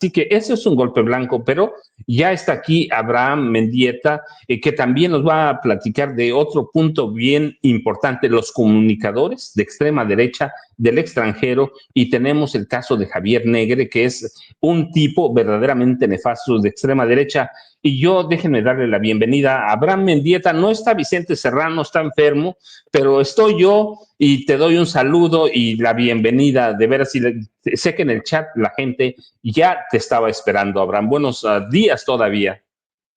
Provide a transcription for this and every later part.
Así que ese es un golpe blanco, pero ya está aquí Abraham Mendieta, que también nos va a platicar de otro punto bien importante, los comunicadores de extrema derecha del extranjero, y tenemos el caso de Javier Negre, que es un tipo verdaderamente nefasto de extrema derecha. Y yo, déjenme darle la bienvenida a Abraham Mendieta. No está Vicente Serrano, está enfermo, pero estoy yo y te doy un saludo y la bienvenida. De veras, sé que en el chat la gente ya te estaba esperando, Abraham. Buenos días todavía.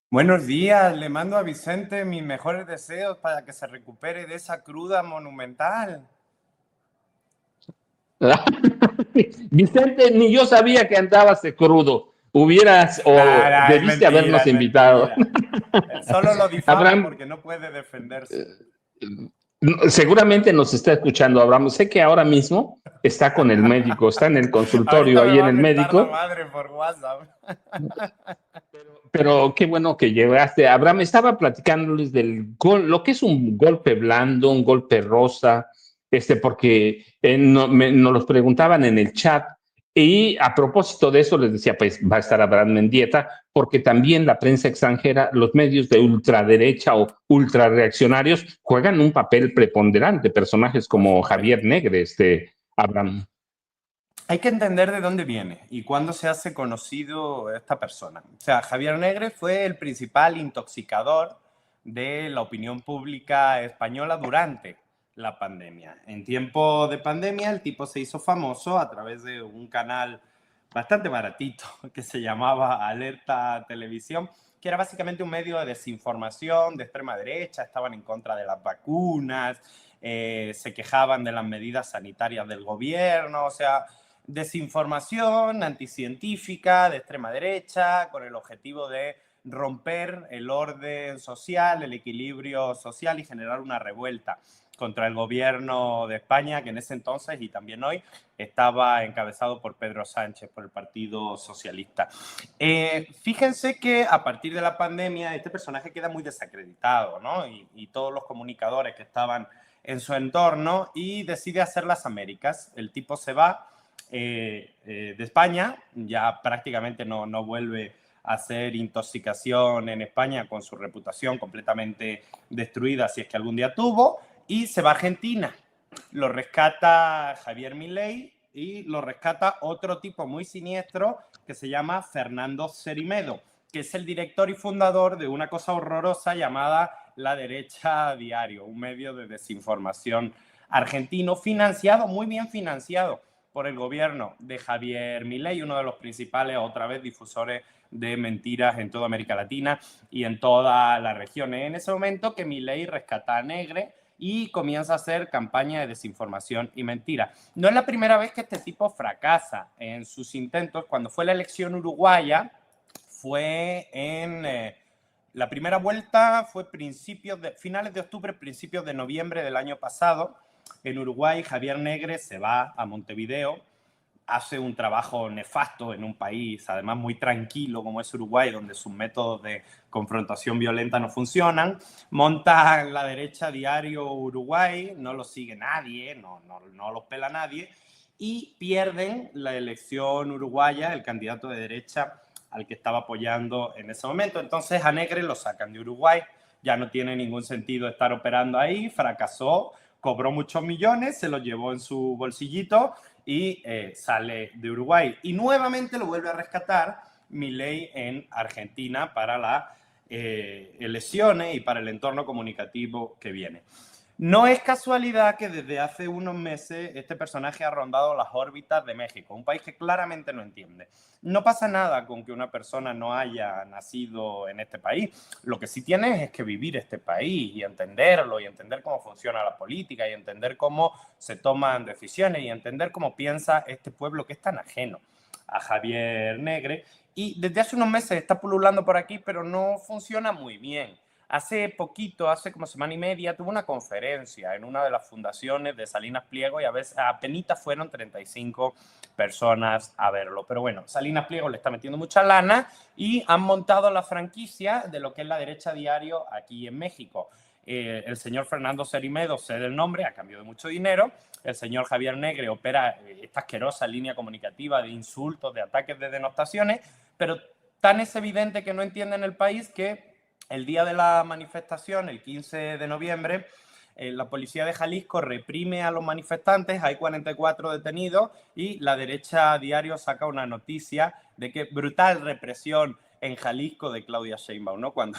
Buenos días, le mando a Vicente mis mejores deseos para que se recupere de esa cruda monumental. Vicente, ni yo sabía que andabas de crudo. Hubieras o debiste habernos invitado. Solo lo difama Abraham, porque no puede defenderse. Seguramente nos está escuchando, Abraham. Sé que ahora mismo está con el médico, está en el consultorio ahí en el médico. La madre por WhatsApp. Pero qué bueno que llegaste. Abraham, estaba platicándoles del lo que es un golpe blando, un golpe rosa, porque nos los preguntaban en el chat. Y a propósito de eso, les decía, pues va a estar Abraham Mendieta, porque también la prensa extranjera, los medios de ultraderecha o ultrareaccionarios juegan un papel preponderante, personajes como Javier Negre, Abraham. Hay que entender de dónde viene y cuándo se hace conocido esta persona. O sea, Javier Negre fue el principal intoxicador de la opinión pública española durante la pandemia. En tiempo de pandemia, el tipo se hizo famoso a través de un canal bastante baratito que se llamaba Alerta Televisión, que era básicamente un medio de desinformación de extrema derecha, estaban en contra de las vacunas, se quejaban de las medidas sanitarias del gobierno, o sea, desinformación anticientífica de extrema derecha con el objetivo de romper el orden social, el equilibrio social y generar una revuelta contra el gobierno de España, que en ese entonces y también hoy estaba encabezado por Pedro Sánchez, por el Partido Socialista. Fíjense que a partir de la pandemia este personaje queda muy desacreditado, ¿no? Y todos los comunicadores que estaban en su entorno, y decide hacer las Américas. El tipo se va de España, ya prácticamente no vuelve a hacer intoxicación en España, con su reputación completamente destruida, si es que algún día tuvo, y se va a Argentina. Lo rescata Javier Milei y lo rescata otro tipo muy siniestro que se llama Fernando Cermedo, que es el director y fundador de una cosa horrorosa llamada La Derecha Diario, un medio de desinformación argentino financiado, muy bien financiado, por el gobierno de Javier Milei, uno de los principales, otra vez, difusores de mentiras en toda América Latina y en toda la región. En ese momento que Milei rescata a Negre y comienza a hacer campaña de desinformación y mentira. No es la primera vez que este tipo fracasa en sus intentos. Cuando fue la elección uruguaya, fue en... la primera vuelta fue finales de octubre, principios de noviembre del año pasado. En Uruguay, Javier Negre se va a Montevideo, hace un trabajo nefasto en un país, además muy tranquilo como es Uruguay, donde sus métodos de confrontación violenta no funcionan. Monta La Derecha Diario Uruguay, no lo sigue nadie, no los pela nadie, y pierden la elección uruguaya, el candidato de derecha al que estaba apoyando en ese momento. Entonces a Negre lo sacan de Uruguay, ya no tiene ningún sentido estar operando ahí, fracasó, cobró muchos millones, se los llevó en su bolsillito y sale de Uruguay. Y nuevamente lo vuelve a rescatar Milei en Argentina para las elecciones y para el entorno comunicativo que viene. No es casualidad que desde hace unos meses este personaje ha rondado las órbitas de México, un país que claramente no entiende. No pasa nada con que una persona no haya nacido en este país. Lo que sí tienes es que vivir este país y entenderlo, y entender cómo funciona la política, y entender cómo se toman decisiones, y entender cómo piensa este pueblo que es tan ajeno a Javier Negre. Y desde hace unos meses está pululando por aquí, pero no funciona muy bien. Hace poquito, hace como semana y media, tuvo una conferencia en una de las fundaciones de Salinas Pliego y apenas fueron 35 personas a verlo. Pero bueno, Salinas Pliego le está metiendo mucha lana y han montado la franquicia de lo que es La Derecha Diario aquí en México. el señor Fernando Cerimedo cede el nombre a cambio de mucho dinero. El señor Javier Negre opera esta asquerosa línea comunicativa de insultos, de ataques, de denostaciones, pero tan es evidente que no entienden el país que el día de la manifestación, el 15 de noviembre, la policía de Jalisco reprime a los manifestantes, hay 44 detenidos y la derecha diario saca una noticia de que brutal represión en Jalisco de Claudia Sheinbaum, ¿no? Cuando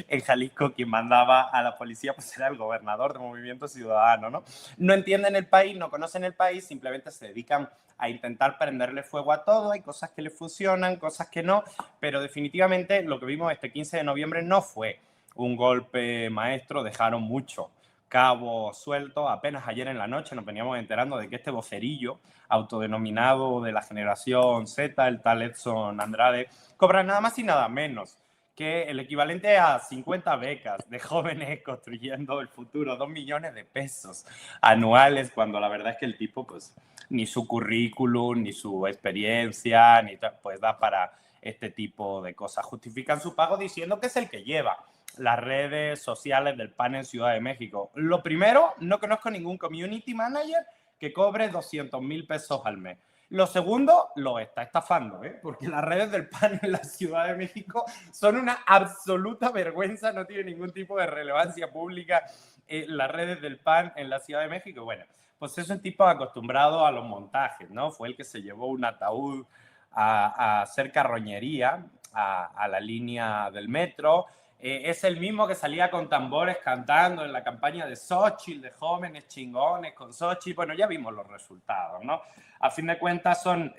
en Jalisco quien mandaba a la policía pues era el gobernador de Movimiento Ciudadano, ¿no? No entienden el país, no conocen el país, simplemente se dedican a intentar prenderle fuego a todo. Hay cosas que le funcionan, cosas que no, pero definitivamente lo que vimos este 15 de noviembre no fue un golpe maestro, dejaron mucho cabo suelto. Apenas ayer en la noche nos veníamos enterando de que este vocerillo autodenominado de la generación Z, el tal Edson Andrade, cobra nada más y nada menos que el equivalente a 50 becas de jóvenes construyendo el futuro, 2 millones de pesos anuales, cuando la verdad es que el tipo, pues, ni su currículum, ni su experiencia, ni pues da para este tipo de cosas. Justifican su pago diciendo que es el que lleva las redes sociales del PAN en Ciudad de México. Lo primero, no conozco ningún community manager que cobre 200,000 pesos al mes. Lo segundo, lo está estafando, porque las redes del PAN en la Ciudad de México son una absoluta vergüenza, no tiene ningún tipo de relevancia pública las redes del PAN en la Ciudad de México. Bueno, pues es un tipo acostumbrado a los montajes, ¿no? Fue el que se llevó un ataúd a hacer carroñería a la línea del metro. Es el mismo que salía con tambores cantando en la campaña de Xochitl, de jóvenes chingones con Xochitl. Bueno, ya vimos los resultados, ¿no? A fin de cuentas son,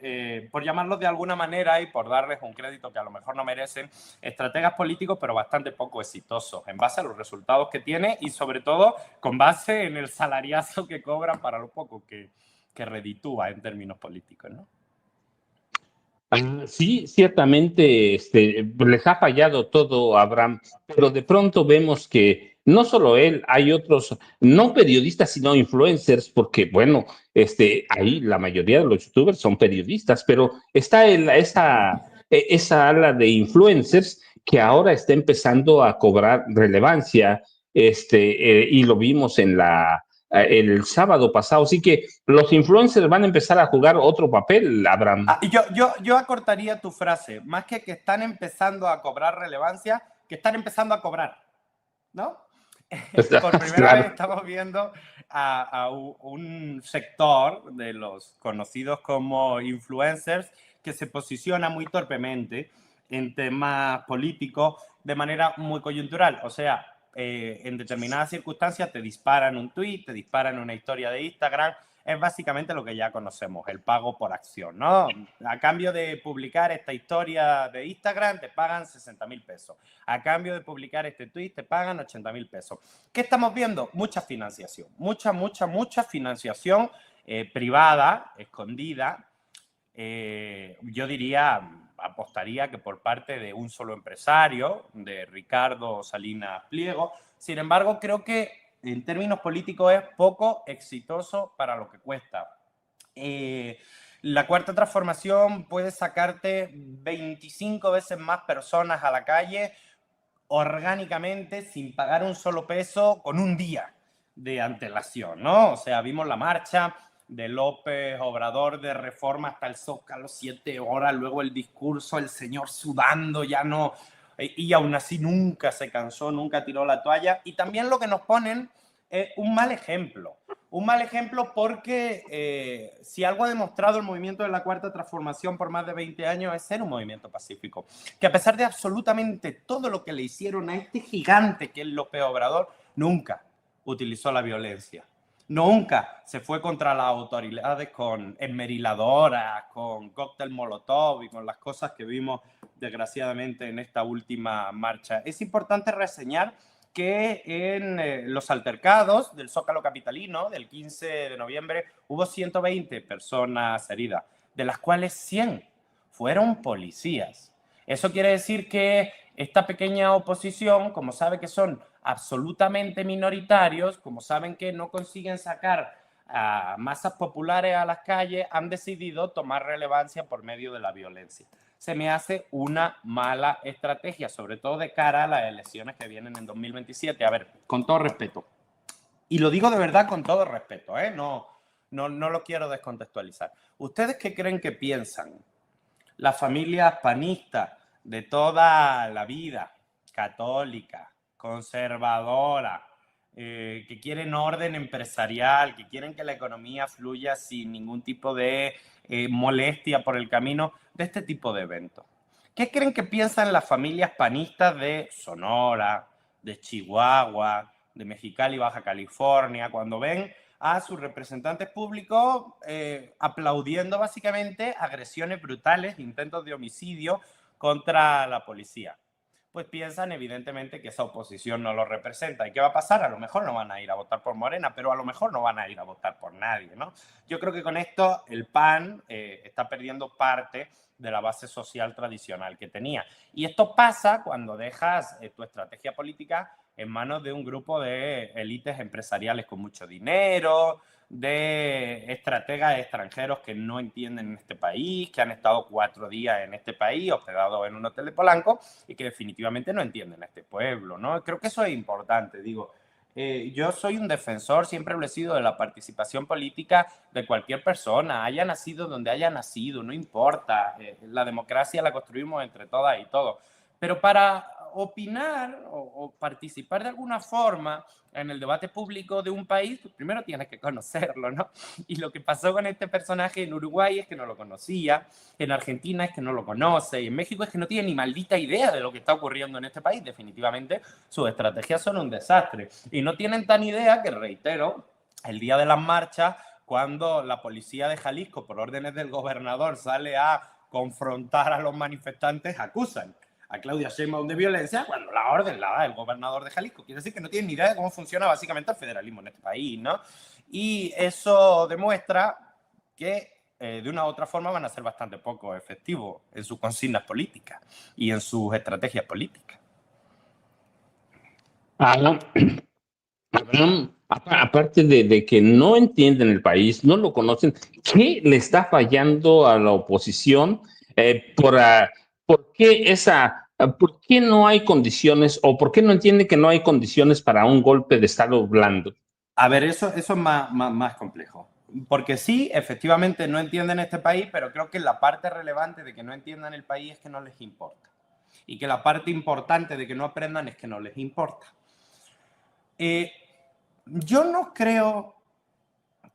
por llamarlos de alguna manera y por darles un crédito que a lo mejor no merecen, estrategas políticos, pero bastante poco exitosos en base a los resultados que tiene y sobre todo con base en el salariazo que cobran para lo poco que reditúa en términos políticos, ¿no? Sí, ciertamente les ha fallado todo a Abraham, pero de pronto vemos que no solo él, hay otros, no periodistas, sino influencers, porque bueno, ahí la mayoría de los youtubers son periodistas, pero está esa ala de influencers que ahora está empezando a cobrar relevancia, y lo vimos el sábado pasado. Así que los influencers van a empezar a jugar otro papel, Abraham. Yo acortaría tu frase, más que están empezando a cobrar relevancia, que están empezando a cobrar, ¿no? Por primera vez Claro. estamos viendo a un sector de los conocidos como influencers que se posiciona muy torpemente en temas políticos de manera muy coyuntural. O sea, en determinadas circunstancias te disparan un tweet, te disparan una historia de Instagram. Es básicamente lo que ya conocemos, el pago por acción, ¿no? A cambio de publicar esta historia de Instagram, te pagan 60,000 pesos. A cambio de publicar este tweet, te pagan 80,000 pesos. ¿Qué estamos viendo? Mucha financiación, mucha financiación privada, escondida. Yo diría, apostaría que por parte de un solo empresario, de Ricardo Salinas Pliego. Sin embargo, creo que en términos políticos es poco exitoso para lo que cuesta. La cuarta transformación puede sacarte 25 veces más personas a la calle orgánicamente sin pagar un solo peso con un día de antelación, ¿no? O sea, vimos la marcha de López Obrador de Reforma hasta el Zócalo, 7 horas, luego el discurso, el señor sudando, ya no, y aún así nunca se cansó, nunca tiró la toalla. Y también lo que nos ponen es un mal ejemplo porque si algo ha demostrado el movimiento de la Cuarta Transformación por más de 20 años es ser un movimiento pacífico, que a pesar de absolutamente todo lo que le hicieron a este gigante que es López Obrador, nunca utilizó la violencia. Nunca se fue contra las autoridades con esmeriladoras, con cóctel molotov y con las cosas que vimos desgraciadamente en esta última marcha. Es importante reseñar que en los altercados del Zócalo capitalino del 15 de noviembre hubo 120 personas heridas, de las cuales 100 fueron policías. Eso quiere decir que esta pequeña oposición, como sabe que son absolutamente minoritarios, como saben que no consiguen sacar a masas populares a las calles, han decidido tomar relevancia por medio de la violencia. se me hace una mala estrategia, sobre todo de cara a las elecciones que vienen en 2027. A ver, con todo respeto, y lo digo de verdad con todo respeto, ¿eh? No lo quiero descontextualizar. ¿Ustedes qué creen que piensan las familias panistas de toda la vida, católica, conservadora, que quieren orden empresarial, que quieren que la economía fluya sin ningún tipo de molestia por el camino de este tipo de eventos? ¿Qué creen que piensan las familias panistas de Sonora, de Chihuahua, de Mexicali, Baja California, cuando ven a sus representantes públicos aplaudiendo básicamente agresiones brutales, intentos de homicidio contra la policía? Pues piensan evidentemente que esa oposición no lo representa. ¿Y qué va a pasar? A lo mejor no van a ir a votar por Morena, pero a lo mejor no van a ir a votar por nadie, ¿no? Yo creo que con esto el PAN está perdiendo parte de la base social tradicional que tenía. Y esto pasa cuando dejas tu estrategia política en manos de un grupo de élites empresariales con mucho dinero, de estrategas extranjeros que no entienden este país, que han estado 4 días en este país, hospedados en un hotel de Polanco, y que definitivamente no entienden este pueblo, ¿no? Creo que eso es importante, digo. Yo soy un defensor, siempre lo he sido, de la participación política de cualquier persona, haya nacido donde haya nacido, no importa. La democracia la construimos entre todas y todos. Pero para opinar o participar de alguna forma en el debate público de un país, pues primero tienes que conocerlo, ¿no? Y lo que pasó con este personaje en Uruguay es que no lo conocía, en Argentina es que no lo conoce, y en México es que no tiene ni maldita idea de lo que está ocurriendo en este país. Definitivamente sus estrategias son un desastre. Y no tienen tan idea que, reitero, el día de las marchas, cuando la policía de Jalisco, por órdenes del gobernador, sale a confrontar a los manifestantes, acusan a Claudia Sheinbaum de violencia cuando la orden la da el gobernador de Jalisco. Quiere decir que no tienen ni idea de cómo funciona básicamente el federalismo en este país, ¿no? Y eso demuestra que de una u otra forma van a ser bastante poco efectivos en sus consignas políticas y en sus estrategias políticas. Abraham, aparte de que no entienden el país, no lo conocen, ¿qué le está fallando a la oposición? ¿Por qué por qué no hay condiciones o por qué no entiende que no hay condiciones para un golpe de Estado blando? A ver, eso es más complejo. Porque sí, efectivamente no entienden este país, pero creo que la parte relevante de que no entiendan el país es que no les importa. Y que la parte importante de que no aprendan es que no les importa. Yo no creo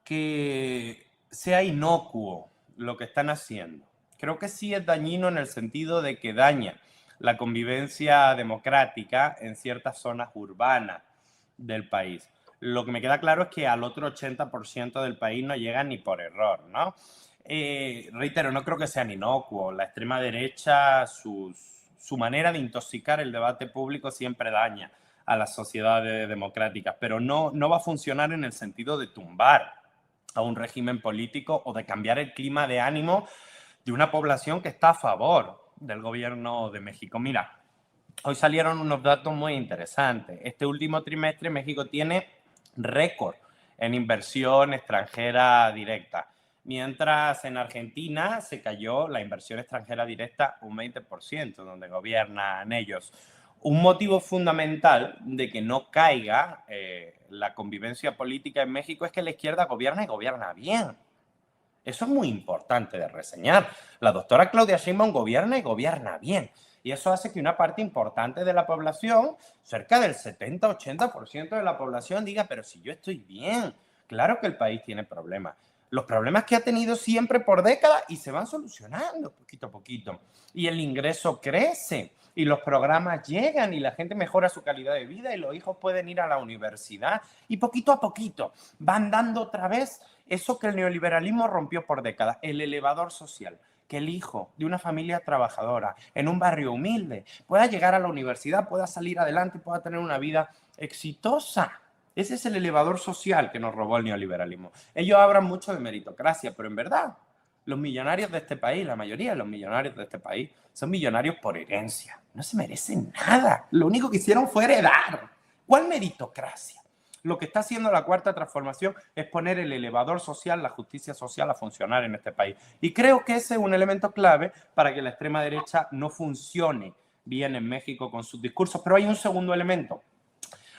que sea inocuo lo que están haciendo. Creo que sí es dañino en el sentido de que daña la convivencia democrática en ciertas zonas urbanas del país. Lo que me queda claro es que al otro 80% del país no llegan ni por error, ¿no? Reitero, no creo que sean inocuos. La extrema derecha, su manera de intoxicar el debate público siempre daña a las sociedades democráticas, pero no va a funcionar en el sentido de tumbar a un régimen político o de cambiar el clima de ánimo de una población que está a favor del gobierno de México. Mira, hoy salieron unos datos muy interesantes. Este último trimestre México tiene récord en inversión extranjera directa, mientras en Argentina se cayó la inversión extranjera directa un 20%, donde gobiernan ellos. Un motivo fundamental de que no caiga la convivencia política en México es que la izquierda gobierna y gobierna bien. Eso es muy importante de reseñar. La doctora Claudia Sheinbaum gobierna y gobierna bien. Y eso hace que una parte importante de la población, cerca del 70-80% de la población, diga, pero si yo estoy bien, claro que el país tiene problemas. Los problemas que ha tenido siempre por décadas y se van solucionando poquito a poquito. Y el ingreso crece y los programas llegan y la gente mejora su calidad de vida y los hijos pueden ir a la universidad y poquito a poquito van dando otra vez eso que el neoliberalismo rompió por décadas, el elevador social. Que el hijo de una familia trabajadora en un barrio humilde pueda llegar a la universidad, pueda salir adelante, pueda tener una vida exitosa. Ese es el elevador social que nos robó el neoliberalismo. Ellos hablan mucho de meritocracia, pero en verdad los millonarios de este país, la mayoría de los millonarios de este país, son millonarios por herencia. No se merecen nada. Lo único que hicieron fue heredar. ¿Cuál meritocracia? Lo que está haciendo la cuarta transformación es poner el elevador social, la justicia social, a funcionar en este país. Y creo que ese es un elemento clave para que la extrema derecha no funcione bien en México con sus discursos. Pero hay un segundo elemento.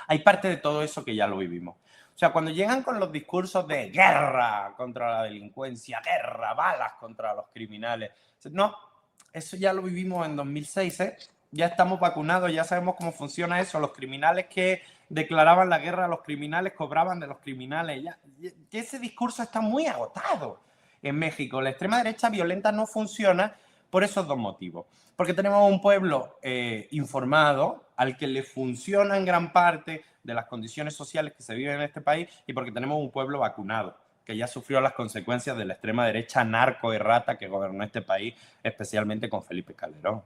Hay parte de todo eso que ya lo vivimos. O sea, cuando llegan con los discursos de guerra contra la delincuencia, guerra, balas contra los criminales. No, eso ya lo vivimos en 2006, ¿eh? Ya estamos vacunados, ya sabemos cómo funciona eso. Los criminales que declaraban la guerra a los criminales cobraban de los criminales. Ya, ese discurso está muy agotado en México. La extrema derecha violenta no funciona por esos dos motivos. Porque tenemos un pueblo informado, al que le funciona en gran parte de las condiciones sociales que se viven en este país, y porque tenemos un pueblo vacunado, que ya sufrió las consecuencias de la extrema derecha narco y rata que gobernó este país, especialmente con Felipe Calderón.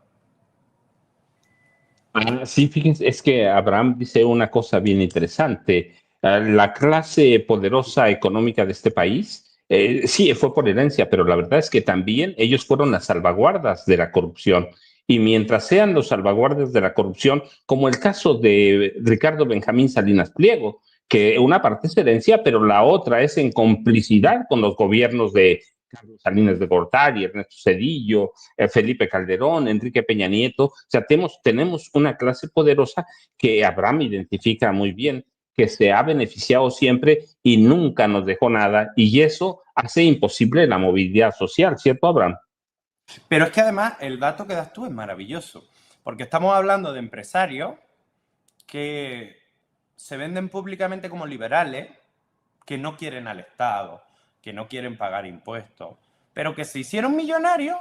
Sí, fíjense, es que Abraham dice una cosa bien interesante. La clase poderosa económica de este país, sí, fue por herencia, pero la verdad es que también ellos fueron las salvaguardas de la corrupción. Y mientras sean los salvaguardas de la corrupción, como el caso de Ricardo Benjamín Salinas Pliego, que una parte es herencia, pero la otra es en complicidad con los gobiernos de Carlos Salinas de Gortari, Ernesto Zedillo, Felipe Calderón, Enrique Peña Nieto. O sea, tenemos una clase poderosa que Abraham identifica muy bien, que se ha beneficiado siempre y nunca nos dejó nada, y eso hace imposible la movilidad social, ¿cierto, Abraham? Pero es que además el dato que das tú es maravilloso, porque estamos hablando de empresarios que se venden públicamente como liberales, que no quieren al Estado, que no quieren pagar impuestos, pero que se hicieron millonarios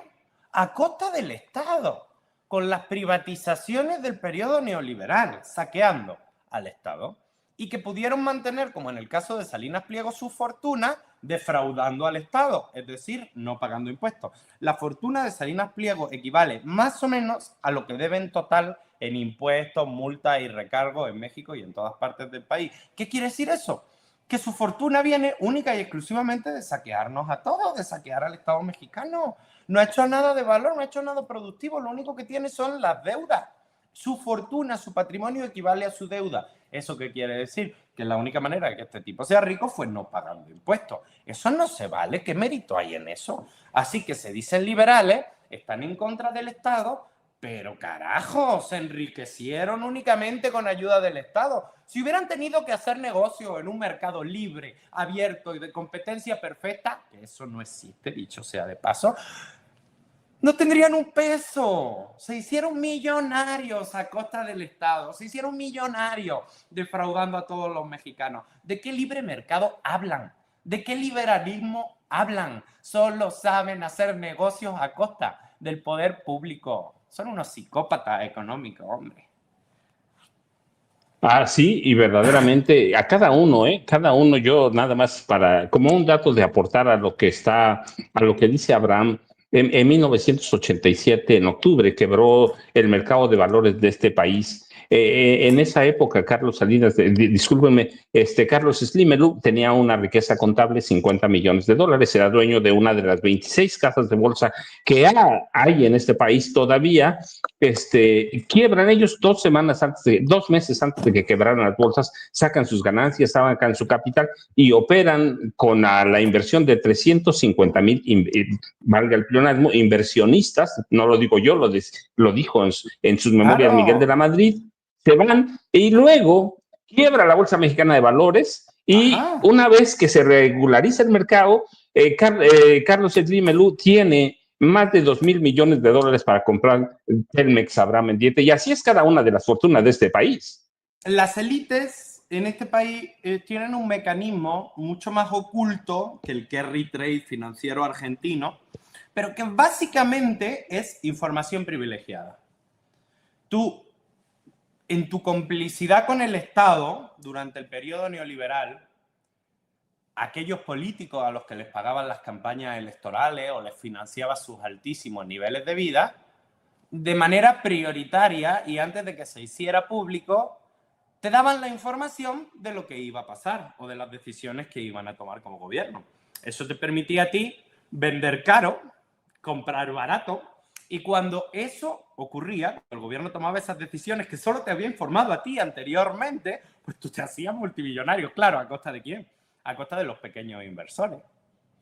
a costa del Estado, con las privatizaciones del periodo neoliberal, saqueando al Estado, y que pudieron mantener, como en el caso de Salinas Pliego, su fortuna defraudando al Estado, es decir, no pagando impuestos. La fortuna de Salinas Pliego equivale más o menos a lo que debe en total en impuestos, multas y recargos en México y en todas partes del país. ¿Qué quiere decir eso? Que su fortuna viene única y exclusivamente de saquearnos a todos, de saquear al Estado mexicano. No ha hecho nada de valor, no ha hecho nada productivo, lo único que tiene son las deudas. Su fortuna, su patrimonio equivale a su deuda. ¿Eso qué quiere decir? Que la única manera de que este tipo sea rico fue no pagando impuestos. Eso no se vale. ¿Qué mérito hay en eso? Así que se dicen liberales, están en contra del Estado, pero carajo, se enriquecieron únicamente con ayuda del Estado. Si hubieran tenido que hacer negocio en un mercado libre, abierto y de competencia perfecta, que eso no existe, dicho sea de paso, no tendrían un peso. Se hicieron millonarios a costa del Estado. Se hicieron millonarios defraudando a todos los mexicanos. ¿De qué libre mercado hablan? ¿De qué liberalismo hablan? Solo saben hacer negocios a costa del poder público. Son unos psicópatas económicos, hombre. Sí, y verdaderamente a cada uno, ¿eh? Cada uno, yo nada más para, como un dato de aportar a lo que está, a lo que dice Abraham, en 1987, en octubre, quebró el mercado de valores de este país. En esa época, Carlos Salinas, discúlpenme, Carlos Slim tenía una riqueza contable, 50 millones de dólares, era dueño de una de las 26 casas de bolsa que hay en este país todavía. Quiebran ellos 2 semanas antes, 2 meses antes de que quebraran las bolsas, sacan sus ganancias, sacan su capital y operan con la inversión de 350,000, valga el pleonasmo, inversionistas, no lo digo yo, lo dijo en sus memorias Miguel de Claro. la Madrid, se van y luego quiebra la Bolsa Mexicana de Valores y Ajá. una vez que se regulariza el mercado, Carlos Slim tiene más de 2,000 millones de dólares para comprar Telmex, Abraham Mendieta, y así es cada una de las fortunas de este país. Las élites en este país tienen un mecanismo mucho más oculto que el carry trade financiero argentino, pero que básicamente es información privilegiada. Tú, en tu complicidad con el Estado durante el periodo neoliberal, aquellos políticos a los que les pagaban las campañas electorales o les financiaba sus altísimos niveles de vida, de manera prioritaria y antes de que se hiciera público, te daban la información de lo que iba a pasar o de las decisiones que iban a tomar como gobierno. Eso te permitía a ti vender caro, comprar barato Y cuando eso ocurría, el gobierno tomaba esas decisiones que solo te había informado a ti anteriormente, pues tú te hacías multimillonario. Claro, ¿a costa de quién? A costa de los pequeños inversores.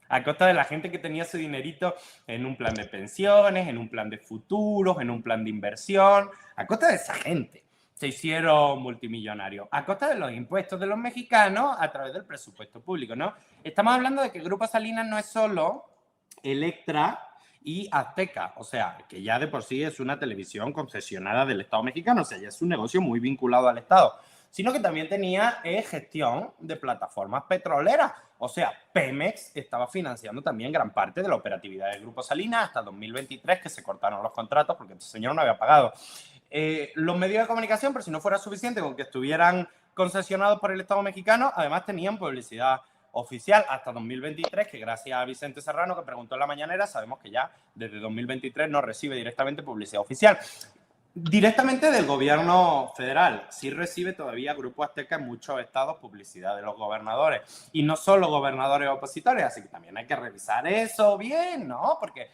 A costa de la gente que tenía su dinerito en un plan de pensiones, en un plan de futuros, en un plan de inversión. A costa de esa gente se hicieron multimillonarios. A costa de los impuestos de los mexicanos a través del presupuesto público, ¿no? Estamos hablando de que el Grupo Salinas no es solo Electra y Azteca, o sea, que ya de por sí es una televisión concesionada del Estado mexicano, o sea, ya es un negocio muy vinculado al Estado, sino que también tenía gestión de plataformas petroleras, o sea, Pemex estaba financiando también gran parte de la operatividad del Grupo Salinas hasta 2023, que se cortaron los contratos porque este señor no había pagado. Los medios de comunicación, pero si no fuera suficiente con que estuvieran concesionados por el Estado mexicano, además tenían publicidad oficial hasta 2023, que gracias a Vicente Serrano, que preguntó en la mañanera, sabemos que ya desde 2023 no recibe directamente publicidad oficial. Directamente del gobierno federal. Sí recibe todavía Grupo Azteca en muchos estados publicidad de los gobernadores. Y no solo gobernadores opositores, así que también hay que revisar eso bien, ¿no? Porque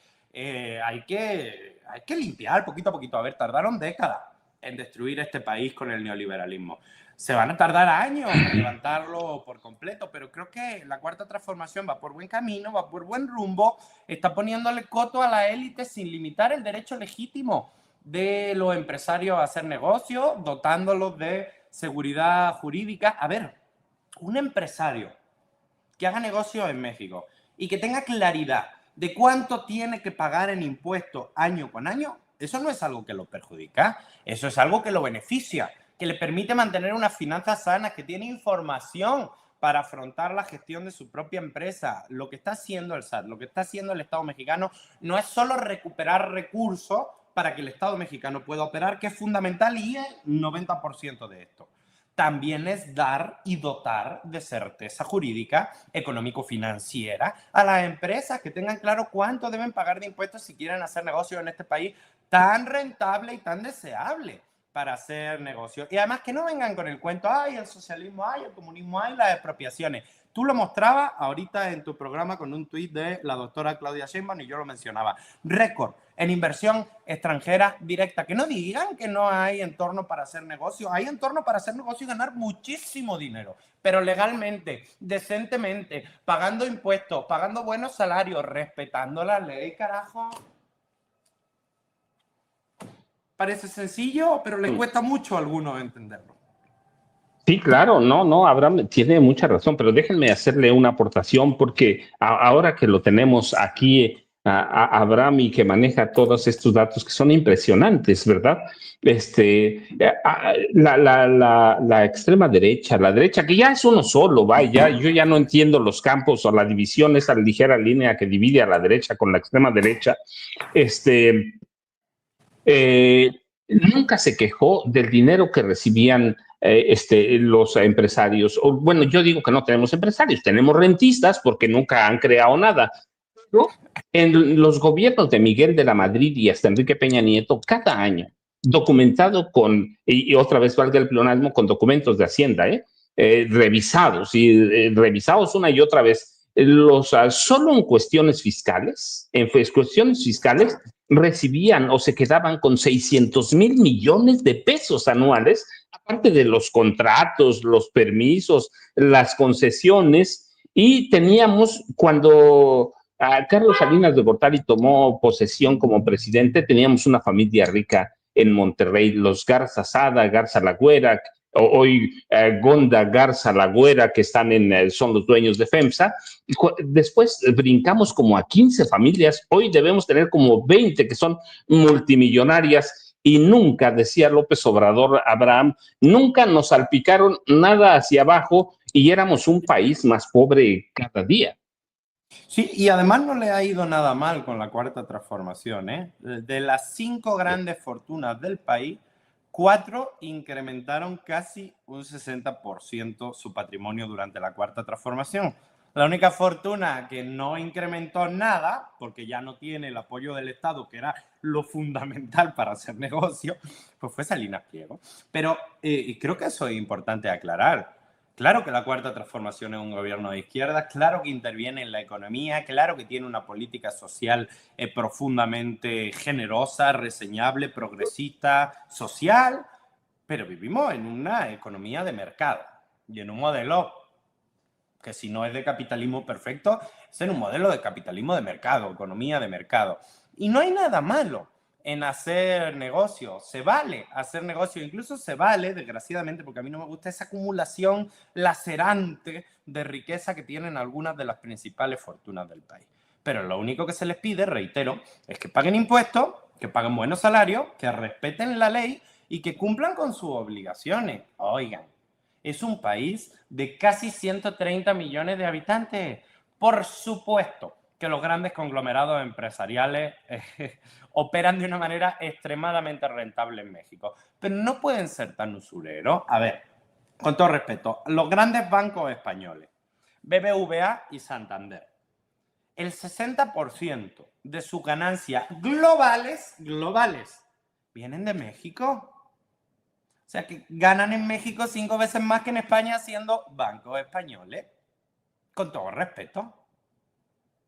hay que limpiar poquito a poquito. A ver, tardaron décadas en destruir este país con el neoliberalismo. Se van a tardar años en levantarlo por completo, pero creo que la cuarta transformación va por buen camino, va por buen rumbo, está poniéndole coto a la élite sin limitar el derecho legítimo de los empresarios a hacer negocios, dotándolos de seguridad jurídica. A ver, un empresario que haga negocios en México y que tenga claridad de cuánto tiene que pagar en impuestos año con año, eso no es algo que lo perjudica, eso es algo que lo beneficia, que le permite mantener unas finanzas sanas, que tiene información para afrontar la gestión de su propia empresa. Lo que está haciendo el SAT, lo que está haciendo el Estado mexicano, no es solo recuperar recursos para que el Estado mexicano pueda operar, que es fundamental y es 90% de esto. También es dar y dotar de certeza jurídica, económico-financiera a las empresas, que tengan claro cuánto deben pagar de impuestos si quieren hacer negocios en este país tan rentable y tan deseable para hacer negocios. Y además que no vengan con el cuento, ay, el socialismo, ay, el comunismo, ay, las expropiaciones. Tú lo mostrabas ahorita en tu programa con un tuit de la doctora Claudia Sheinbaum y yo lo mencionaba. Récord en inversión extranjera directa. Que no digan que no hay entorno para hacer negocio. Hay entorno para hacer negocio y ganar muchísimo dinero, pero legalmente, decentemente, pagando impuestos, pagando buenos salarios, respetando la ley, carajo. Parece sencillo, pero les cuesta mucho a algunos entenderlo. Sí, claro, no, Abraham tiene mucha razón, pero déjenme hacerle una aportación porque ahora que lo tenemos aquí, a Abraham y que maneja todos estos datos que son impresionantes, ¿verdad? La extrema derecha, la derecha, que ya es uno solo, vaya, yo ya no entiendo los campos o la división, esa ligera línea que divide a la derecha con la extrema derecha, nunca se quejó del dinero que recibían los empresarios. O, bueno, yo digo que no tenemos empresarios, tenemos rentistas porque nunca han creado nada. Pero en los gobiernos de Miguel de la Madrid y hasta Enrique Peña Nieto, cada año, documentado y otra vez valga el pleonasmo, con documentos de Hacienda, revisados y revisados una y otra vez, solo en cuestiones fiscales, recibían o se quedaban con 600,000 millones de pesos anuales, aparte de los contratos, los permisos, las concesiones, y teníamos cuando Carlos Salinas de Gortari tomó posesión como presidente, teníamos una familia rica en Monterrey, los Garza Sada, Garza Lagüera, hoy Gonda Garza Lagüera, que son los dueños de FEMSA. Después brincamos como a 15 familias, hoy debemos tener como 20 que son multimillonarias y nunca, decía López Obrador, Abraham, nunca nos salpicaron nada hacia abajo y éramos un país más pobre cada día. Sí, y además no le ha ido nada mal con la cuarta transformación, ¿eh? De las 5 grandes fortunas del país, 4 incrementaron casi un 60% su patrimonio durante la cuarta transformación. La única fortuna que no incrementó nada, porque ya no tiene el apoyo del Estado, que era lo fundamental para hacer negocio, pues fue Salinas Pliego. Pero creo que eso es importante aclarar. Claro que la Cuarta Transformación es un gobierno de izquierda, claro que interviene en la economía, claro que tiene una política social profundamente generosa, reseñable, progresista, social, pero vivimos en una economía de mercado y en un modelo que, si no es de capitalismo perfecto, es en un modelo de capitalismo de mercado, economía de mercado. Y no hay nada malo en hacer negocio. Se vale hacer negocio, incluso se vale, desgraciadamente, porque a mí no me gusta esa acumulación lacerante de riqueza que tienen algunas de las principales fortunas del país. Pero lo único que se les pide, reitero, es que paguen impuestos, que paguen buenos salarios, que respeten la ley y que cumplan con sus obligaciones. Oigan, es un país de casi 130 millones de habitantes. Por supuesto que los grandes conglomerados empresariales operan de una manera extremadamente rentable en México, pero no pueden ser tan usureros. A ver, con todo respeto, los grandes bancos españoles, BBVA y Santander, el 60% de sus ganancias globales vienen de México. O sea, que ganan en México 5 veces más que en España siendo bancos españoles. Con todo respeto.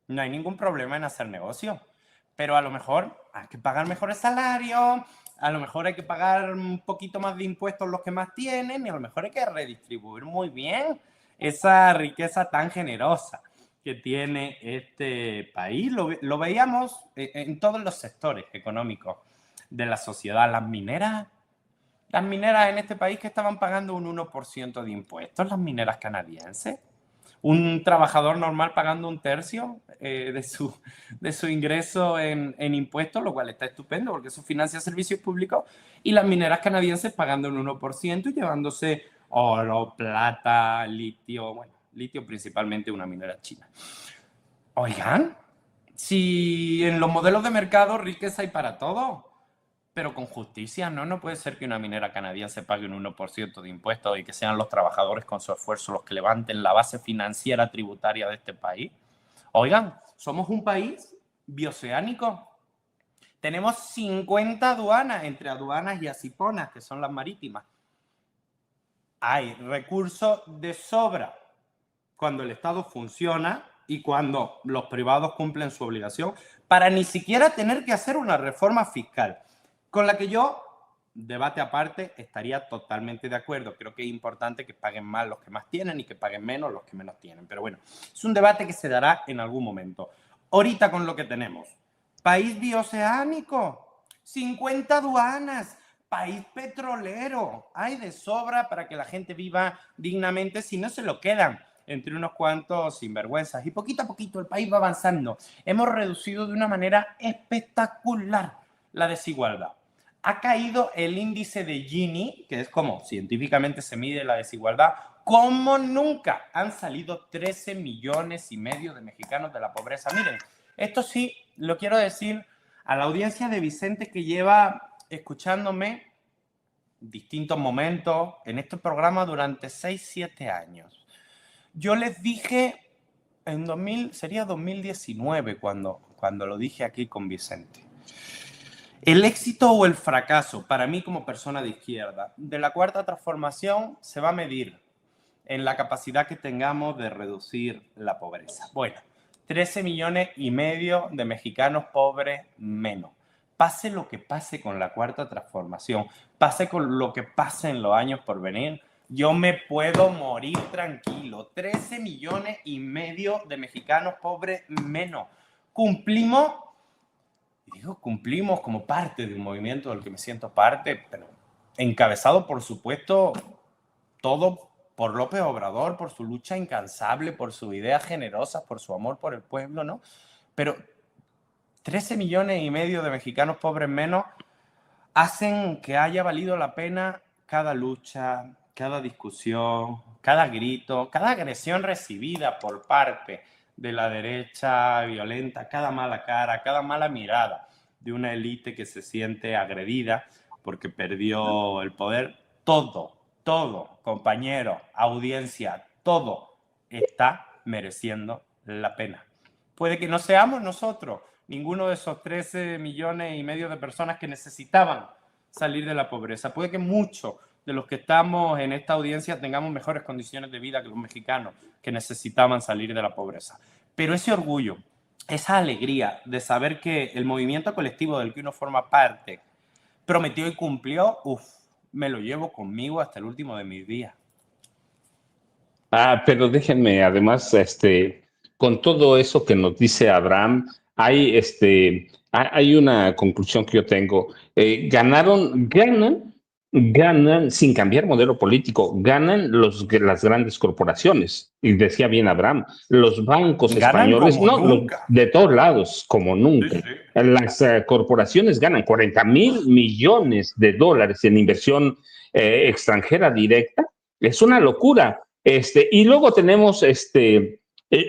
No hay ningún problema en hacer negocio. Pero a lo mejor hay que pagar mejores salarios, a lo mejor hay que pagar un poquito más de impuestos los que más tienen, y a lo mejor hay que redistribuir muy bien esa riqueza tan generosa que tiene este país. Lo veíamos en todos los sectores económicos de la sociedad. Las mineras en este país que estaban pagando un 1% de impuestos, las mineras canadienses. Un trabajador normal pagando un tercio de su ingreso en impuestos, lo cual está estupendo porque eso financia servicios públicos, y las mineras canadienses pagando un 1% y llevándose oro, plata, litio, bueno, litio principalmente una minera china. Oigan, si en los modelos de mercado riqueza hay para todo, pero con justicia, ¿no? No puede ser que una minera canadiense pague un 1% de impuestos y que sean los trabajadores con su esfuerzo los que levanten la base financiera tributaria de este país. Oigan, somos un país bioceánico. Tenemos 50 aduanas, entre aduanas y asiponas, que son las marítimas. Hay recursos de sobra cuando el Estado funciona y cuando los privados cumplen su obligación, para ni siquiera tener que hacer una reforma fiscal, con la que yo, debate aparte, estaría totalmente de acuerdo. Creo que es importante que paguen más los que más tienen y que paguen menos los que menos tienen. Pero bueno, es un debate que se dará en algún momento. Ahorita con lo que tenemos, país bioceánico, 50 aduanas, país petrolero, hay de sobra para que la gente viva dignamente, si no se lo quedan entre unos cuantos sinvergüenzas. Y poquito a poquito el país va avanzando. Hemos reducido de una manera espectacular la desigualdad. Ha caído el índice de Gini, que es como científicamente se mide la desigualdad, como nunca. Han salido 13 millones y medio de mexicanos de la pobreza. Miren, esto sí lo quiero decir a la audiencia de Vicente, que lleva escuchándome distintos momentos en este programa durante 6-7 años. Yo les dije sería 2019 cuando lo dije aquí con Vicente. El éxito o el fracaso, para mí como persona de izquierda, de la Cuarta Transformación se va a medir en la capacidad que tengamos de reducir la pobreza. Bueno, 13 millones y medio de mexicanos pobres menos. Pase lo que pase con la Cuarta Transformación, pase con lo que pase en los años por venir, yo me puedo morir tranquilo. 13 millones y medio de mexicanos pobres menos. Cumplimos como parte de un movimiento del que me siento parte, pero encabezado, por supuesto, todo por López Obrador, por su lucha incansable, por sus ideas generosas, por su amor por el pueblo, ¿no? Pero 13 millones y medio de mexicanos pobres menos hacen que haya valido la pena cada lucha, cada discusión, cada grito, cada agresión recibida por parte de la derecha violenta, cada mala cara, cada mala mirada de una élite que se siente agredida porque perdió el poder. Todo, compañero, audiencia, todo está mereciendo la pena. Puede que no seamos nosotros ninguno de esos 13 millones y medio de personas que necesitaban salir de la pobreza. Puede que muchos de los que estamos en esta audiencia tengamos mejores condiciones de vida que los mexicanos que necesitaban salir de la pobreza. Pero ese orgullo, esa alegría de saber que el movimiento colectivo del que uno forma parte prometió y cumplió, me lo llevo conmigo hasta el último de mis días. Pero déjenme, además, con todo eso que nos dice Abraham, hay una conclusión que yo tengo. Ganan sin cambiar modelo político, ganan las grandes corporaciones. Y decía bien Abraham, los bancos Ganan españoles, como no, nunca. de todos lados, como nunca. Sí, sí. Las corporaciones ganan 40,000 millones de dólares en inversión extranjera directa. Es una locura. Y luego tenemos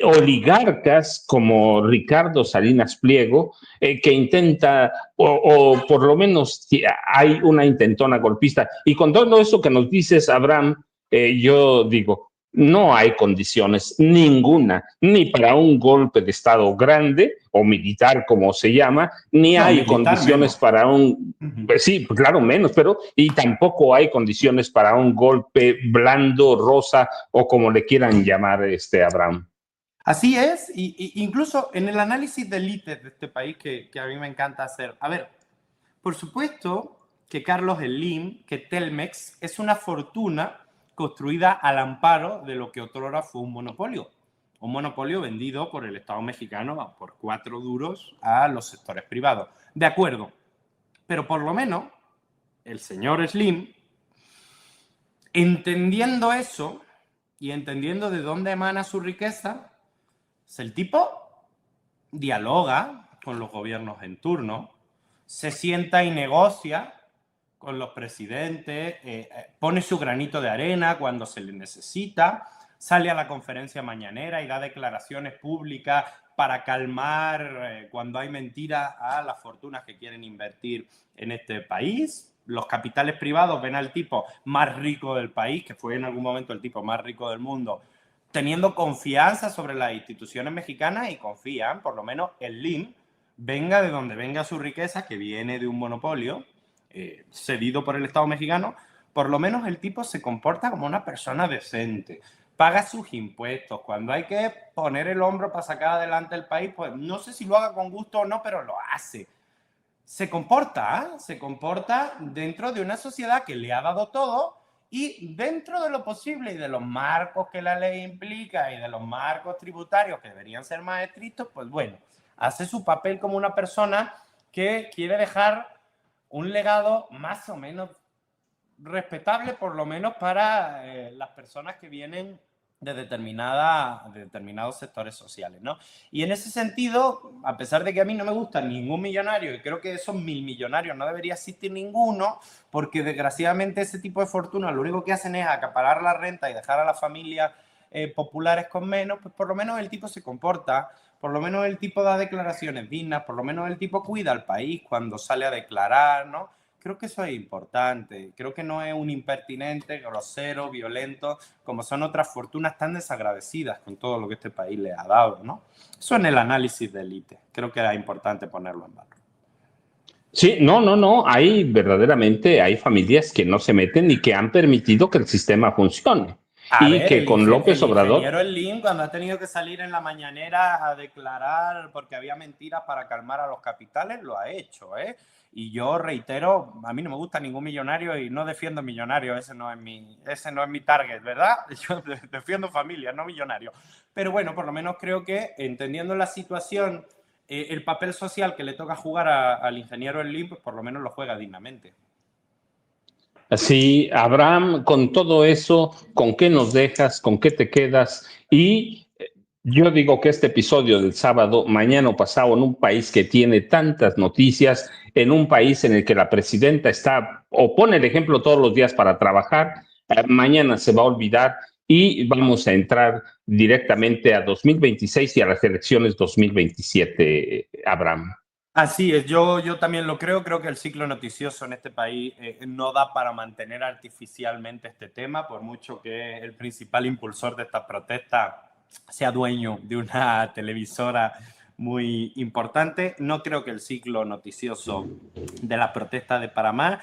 oligarcas como Ricardo Salinas Pliego, que intenta, o por lo menos hay una intentona golpista. Y con todo eso que nos dices, Abraham, yo digo, no hay condiciones ninguna, ni para un golpe de Estado grande o militar, como se llama, ni No, hay militar condiciones menos. para un, pues sí, pues claro, menos, pero y tampoco hay condiciones para un golpe blando, rosa o como le quieran llamar, Abraham. Así es, y incluso en el análisis de élites de este país que a mí me encanta hacer. A ver, por supuesto que Carlos Slim, que Telmex es una fortuna construida al amparo de lo que otrora fue un monopolio vendido por el Estado mexicano por 4 duros a los sectores privados. De acuerdo, pero por lo menos el señor Slim, entendiendo eso y entendiendo de dónde emana su riqueza, el tipo dialoga con los gobiernos en turno, se sienta y negocia con los presidentes, pone su granito de arena cuando se le necesita, sale a la conferencia mañanera y da declaraciones públicas para calmar cuando hay mentiras a las fortunas que quieren invertir en este país. Los capitales privados ven al tipo más rico del país, que fue en algún momento el tipo más rico del mundo, teniendo confianza sobre las instituciones mexicanas y confían, por lo menos el Slim, venga de donde venga su riqueza, que viene de un monopolio cedido por el Estado mexicano, por lo menos el tipo se comporta como una persona decente, paga sus impuestos, cuando hay que poner el hombro para sacar adelante el país, pues no sé si lo haga con gusto o no, pero lo hace. Se comporta dentro de una sociedad que le ha dado todo y dentro de lo posible y de los marcos que la ley implica y de los marcos tributarios que deberían ser más estrictos, pues bueno, hace su papel como una persona que quiere dejar un legado más o menos respetable, por lo menos para las personas que vienen de determinados sectores sociales, ¿no? Y en ese sentido, a pesar de que a mí no me gusta ningún millonario, y creo que esos 1.000 millonarios no debería existir ninguno, porque desgraciadamente ese tipo de fortuna lo único que hacen es acaparar la renta y dejar a las familias populares con menos, pues por lo menos el tipo se comporta, por lo menos el tipo da declaraciones dignas, por lo menos el tipo cuida al país cuando sale a declarar, ¿no? Creo que eso es importante. Creo que no es un impertinente, grosero, violento, como son otras fortunas tan desagradecidas con todo lo que este país le ha dado, ¿no? Eso en el análisis de élite. Creo que era importante ponerlo en valor. Sí, no, verdaderamente hay familias que no se meten y que han permitido que el sistema funcione. A Y ver, que con el López ingeniero Obrador, Slim, cuando ha tenido que salir en la mañanera a declarar porque había mentiras para calmar a los capitales, lo ha hecho, ¿eh? Y yo reitero, a mí no me gusta ningún millonario y no defiendo millonarios, ese no es mi target, ¿verdad? Yo defiendo familia, no millonarios. Pero bueno, por lo menos creo que entendiendo la situación, el papel social que le toca jugar al ingeniero Slim, pues por lo menos lo juega dignamente. sí, Abraham, con todo eso, ¿con qué nos dejas? ¿Con qué te quedas? Y yo digo que este episodio del sábado, mañana o pasado, en un país que tiene tantas noticias, en un país en el que la presidenta está o pone el ejemplo todos los días para trabajar, mañana se va a olvidar y vamos a entrar directamente a 2026 y a las elecciones 2027, Abraham. Así es, yo también lo creo que el ciclo noticioso en este país no da para mantener artificialmente este tema, por mucho que el principal impulsor de estas protestas sea dueño de una televisora muy importante. No creo que el ciclo noticioso de las protestas de Panamá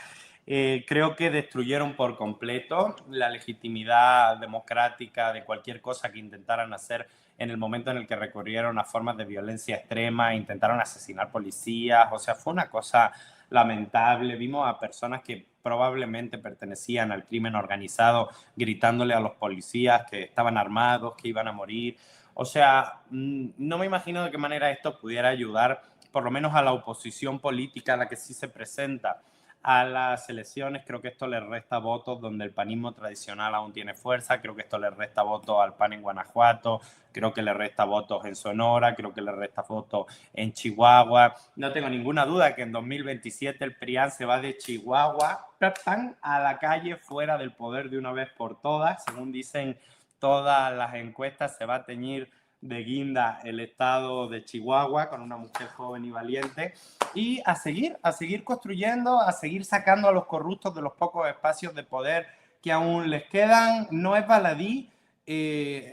Creo que destruyeron por completo la legitimidad democrática de cualquier cosa que intentaran hacer en el momento en el que recurrieron a formas de violencia extrema, intentaron asesinar policías, o sea, fue una cosa lamentable. Vimos a personas que probablemente pertenecían al crimen organizado gritándole a los policías que estaban armados, que iban a morir. O sea, no me imagino de qué manera esto pudiera ayudar, por lo menos a la oposición política a la que sí se presenta a las elecciones. Creo que esto le resta votos donde el panismo tradicional aún tiene fuerza. Creo que esto le resta votos al PAN en Guanajuato. Creo que le resta votos en Sonora. Creo que le resta votos en Chihuahua. No tengo ninguna duda que en 2027 el PRIAN se va de Chihuahua a la calle, fuera del poder de una vez por todas. Según dicen todas las encuestas, se va a teñir de guinda el estado de Chihuahua con una mujer joven y valiente, y a seguir construyendo, a seguir sacando a los corruptos de los pocos espacios de poder que aún les quedan. No es baladí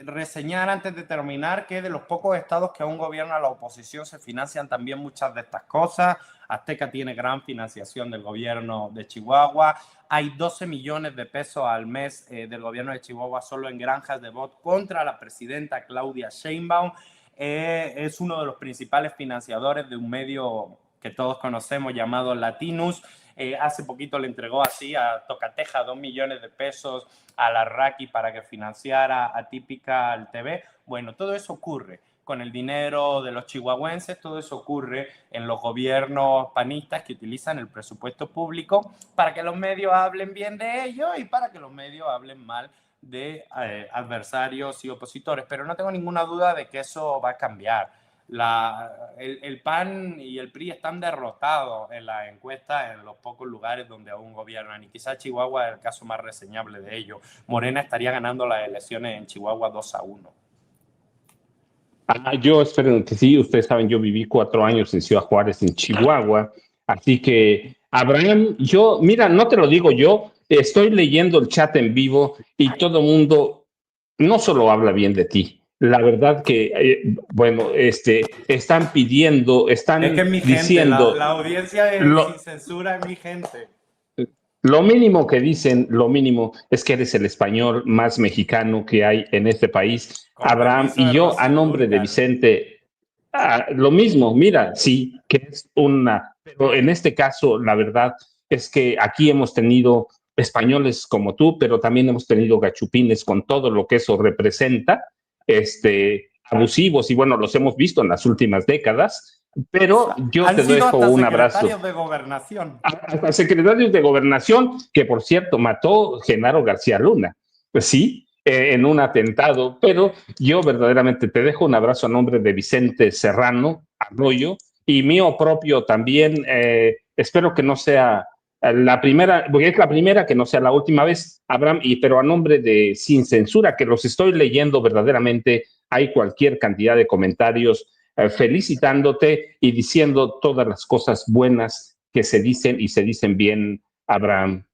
reseñar antes de terminar que de los pocos estados que aún gobierna la oposición se financian también muchas de estas cosas. Azteca tiene gran financiación del gobierno de Chihuahua. Hay 12 millones de pesos al mes del gobierno de Chihuahua solo en granjas de bot contra la presidenta Claudia Sheinbaum. Es uno de los principales financiadores de un medio que todos conocemos llamado Latinus. Hace poquito le entregó así a Tocateja 2 millones de pesos a la Raki para que financiara Atípica al TV. Bueno, todo eso ocurre con el dinero de los chihuahuenses, todo eso ocurre en los gobiernos panistas que utilizan el presupuesto público para que los medios hablen bien de ellos y para que los medios hablen mal de adversarios y opositores. Pero no tengo ninguna duda de que eso va a cambiar. El PAN y el PRI están derrotados en la encuesta en los pocos lugares donde aún gobiernan, y quizás Chihuahua es el caso más reseñable de ello. Morena estaría ganando las elecciones en Chihuahua 2-1. Yo espero que sí. Ustedes saben, yo viví 4 años en Ciudad Juárez, en Chihuahua, así que Abraham, mira, no te lo digo yo, estoy leyendo el chat en vivo y todo el mundo no solo habla bien de ti. La verdad que, están pidiendo, están es que es mi diciendo... Gente, la audiencia sin censura es mi gente. Lo mínimo que dicen, lo mínimo es que eres el español más mexicano que hay en este país, Abraham, y yo a nombre de Vicente, lo mismo. Mira, sí, que es pero en este caso, la verdad es que aquí hemos tenido españoles como tú, pero también hemos tenido gachupines con todo lo que eso representa, abusivos, y bueno, los hemos visto en las últimas décadas. Pero yo te dejo un abrazo. Secretarios de gobernación. Hasta secretarios de gobernación, que por cierto mató Genaro García Luna. Pues sí, en un atentado. Pero yo verdaderamente te dejo un abrazo a nombre de Vicente Serrano Arroyo y mío propio también. Espero que no sea la primera, porque es la primera, que no sea la última vez, Abraham, pero a nombre de Sin Censura, que los estoy leyendo verdaderamente, hay cualquier cantidad de comentarios felicitándote y diciendo todas las cosas buenas que se dicen, y se dicen bien, Abraham.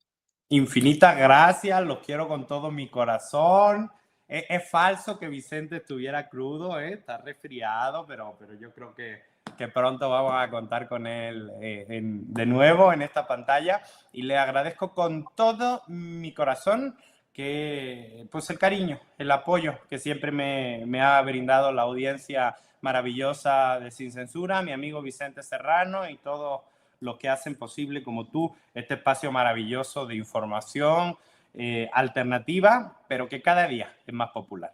Infinitas gracias, los quiero con todo mi corazón. Es falso que Vicente estuviera crudo, está resfriado, pero yo creo que pronto vamos a contar con él de nuevo en esta pantalla, y le agradezco con todo mi corazón pues el cariño, el apoyo que siempre me ha brindado la audiencia maravillosa de Sin Censura, mi amigo Vicente Serrano y todos los que hacen posible, como tú, este espacio maravilloso de información alternativa, pero que cada día es más popular.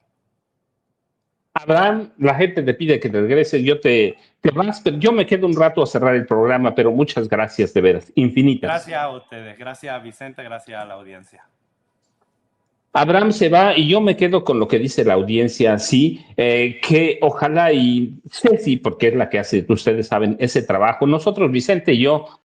Abraham, la gente te pide que te regreses, te vas, pero yo me quedo un rato a cerrar el programa, pero muchas gracias, de veras, infinitas. Gracias a ustedes, gracias a Vicente, gracias a la audiencia. Abraham se va y yo me quedo con lo que dice la audiencia, sí, que ojalá, y Ceci, porque es la que hace, ustedes saben, ese trabajo. Nosotros, Vicente y yo,